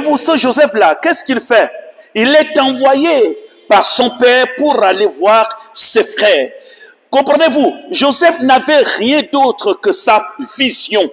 Voyez-vous, ce Joseph-là, qu'est-ce qu'il fait? Il est envoyé par son père pour aller voir ses frères. Comprenez-vous, Joseph n'avait rien d'autre que sa vision.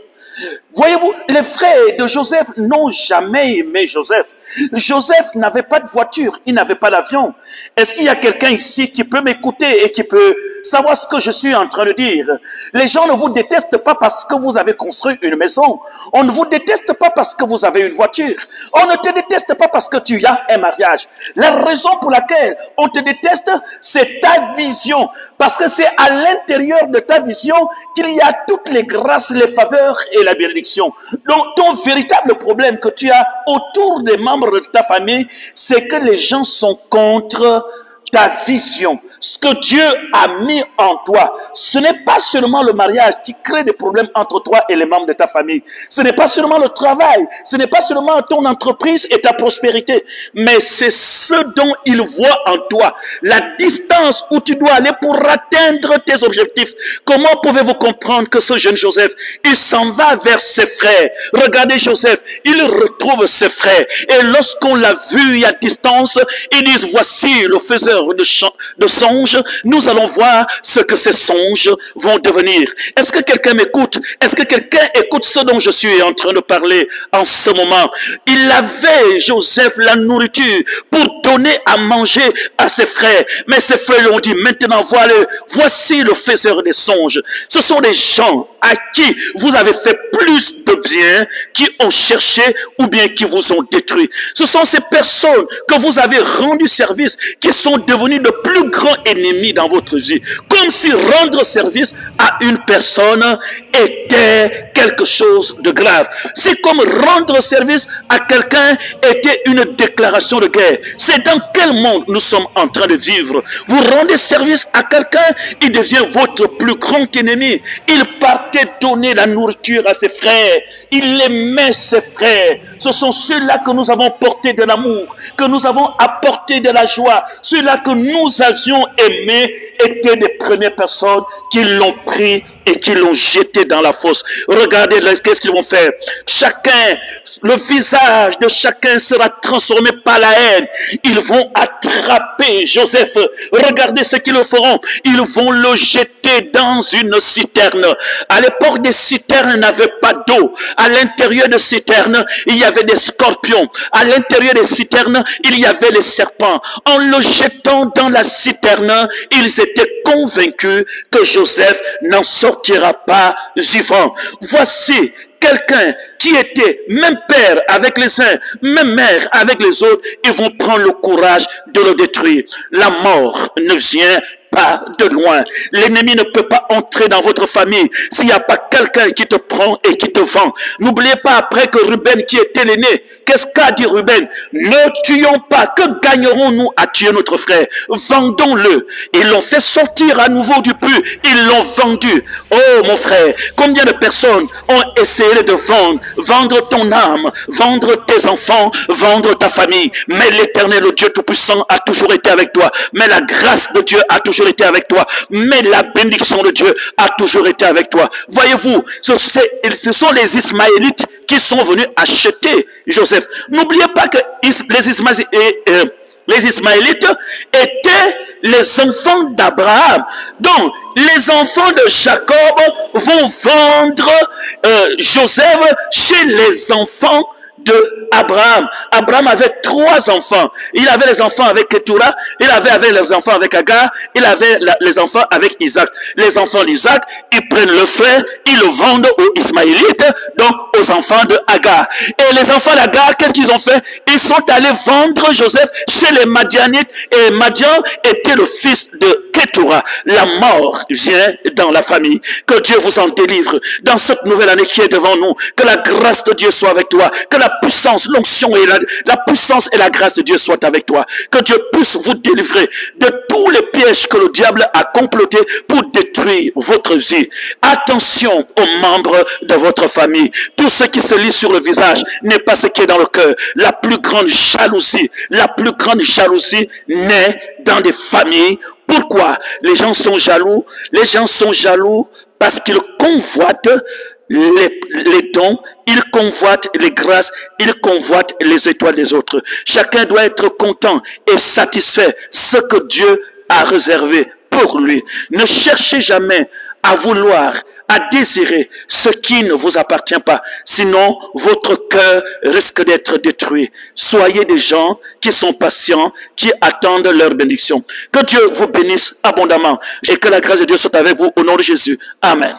Voyez-vous, les frères de Joseph n'ont jamais aimé Joseph. Joseph n'avait pas de voiture, il n'avait pas d'avion. Est-ce qu'il y a quelqu'un ici qui peut m'écouter et qui peut savoir ce que je suis en train de dire? Les gens ne vous détestent pas parce que vous avez construit une maison. On ne vous déteste pas parce que vous avez une voiture. On ne te déteste pas parce que tu as un mariage. La raison pour laquelle on te déteste, c'est ta vision. Parce que c'est à l'intérieur de ta vision qu'il y a toutes les grâces, les faveurs et la bénédiction. Donc, ton véritable problème que tu as autour des membres de ta famille, c'est que les gens sont contre ta vision. Ce que Dieu a mis en toi, ce n'est pas seulement le mariage qui crée des problèmes entre toi et les membres de ta famille. Ce n'est pas seulement le travail, ce n'est pas seulement ton entreprise et ta prospérité, mais c'est ce dont il voit en toi, la distance où tu dois aller pour atteindre tes objectifs. Comment pouvez-vous comprendre que ce jeune Joseph, il s'en va vers ses frères? Regardez Joseph, il retrouve ses frères et lorsqu'on l'a vu à distance, ils disent voici le faiseur de songes, nous allons voir ce que ces songes vont devenir. Est-ce que quelqu'un m'écoute? Est-ce que quelqu'un écoute ce dont je suis en train de parler en ce moment? Il avait, Joseph, la nourriture pour donner à manger à ses frères. Mais ses frères lui ont dit, maintenant voilà, voici le faiseur des songes. Ce sont des gens à qui vous avez fait plus de bien, qui ont cherché ou bien qui vous ont détruit. Ce sont ces personnes que vous avez rendu service qui sont devenus de plus grands ennemis dans votre vie. Comme si rendre service à une personne était quelque chose de grave. C'est comme rendre service à quelqu'un était une déclaration de guerre. C'est dans quel monde nous sommes en train de vivre? Vous rendez service à quelqu'un, il devient votre plus grand ennemi. Il partait donner la nourriture à ses frères. Il aimait ses frères. Ce sont ceux-là que nous avons porté de l'amour, que nous avons apporté de la joie. Ceux-là que nous avions aimés étaient des premières personnes qui l'ont pris et qui l'ont jeté dans la fosse. Regardez, qu'est-ce qu'ils vont faire? Chacun, le visage de chacun sera transformé par la haine. Ils vont attraper Joseph. Regardez ce qu'ils le feront. Ils vont le jeter dans une citerne. À l'époque, des citernes n'avaient pas d'eau. À l'intérieur de citernes, il y avait des scorpions. À l'intérieur des citernes, il y avait les serpents. En le jetant dans la citerne, ils étaient convaincus que Joseph n'en sortira pas vivant. Voici quelqu'un qui était même père avec les uns, même mère avec les autres, ils vont prendre le courage de le détruire. La mort ne vient pas de loin. L'ennemi ne peut pas entrer dans votre famille s'il n'y a pas quelqu'un qui te prend et qui te vend. N'oubliez pas après que Ruben qui était l'aîné, qu'est-ce qu'a dit Ruben? Ne tuons pas, que gagnerons-nous à tuer notre frère? Vendons-le. Ils l'ont fait sortir à nouveau du puits, ils l'ont vendu. Oh mon frère, combien de personnes ont essayé de vendre ton âme, vendre tes enfants, vendre ta famille, mais l'Éternel, le Dieu Tout-Puissant a toujours été avec toi, mais la grâce de Dieu a toujours été avec toi, mais la bénédiction de Dieu a toujours été avec toi. Voyez-vous, ce sont les Ismaélites qui sont venus acheter Joseph. N'oubliez pas que les Ismaélites étaient les enfants d'Abraham. Donc, les enfants de Jacob vont vendre Joseph chez les enfants de Abraham. Abraham avait 3 enfants. Il avait les enfants avec Ketura, il avait les enfants avec Agar, il avait les enfants avec Isaac. Les enfants d'Isaac, ils prennent le frère, ils le vendent aux Ismaélites, donc aux enfants de Agar. Et les enfants d'Agar, qu'est-ce qu'ils ont fait? Ils sont allés vendre Joseph chez les Madianites, et Madian était le fils de Ketura. La mort vient dans la famille. Que Dieu vous en délivre dans cette nouvelle année qui est devant nous. Que la grâce de Dieu soit avec toi. Que la puissance, l'onction et la puissance et la grâce de Dieu soient avec toi. Que Dieu puisse vous délivrer de tous les pièges que le diable a complotés pour détruire votre vie. Attention aux membres de votre famille. Tout ce qui se lit sur le visage n'est pas ce qui est dans le cœur. La plus grande jalousie naît dans des familles. Pourquoi les gens sont jaloux? Les gens sont jaloux parce qu'ils convoitent les dons, il convoite les grâces, il convoite les étoiles des autres. Chacun doit être content et satisfait ce que Dieu a réservé pour lui. Ne cherchez jamais à vouloir, à désirer ce qui ne vous appartient pas. Sinon, votre cœur risque d'être détruit. Soyez des gens qui sont patients, qui attendent leur bénédiction. Que Dieu vous bénisse abondamment et que la grâce de Dieu soit avec vous au nom de Jésus. Amen.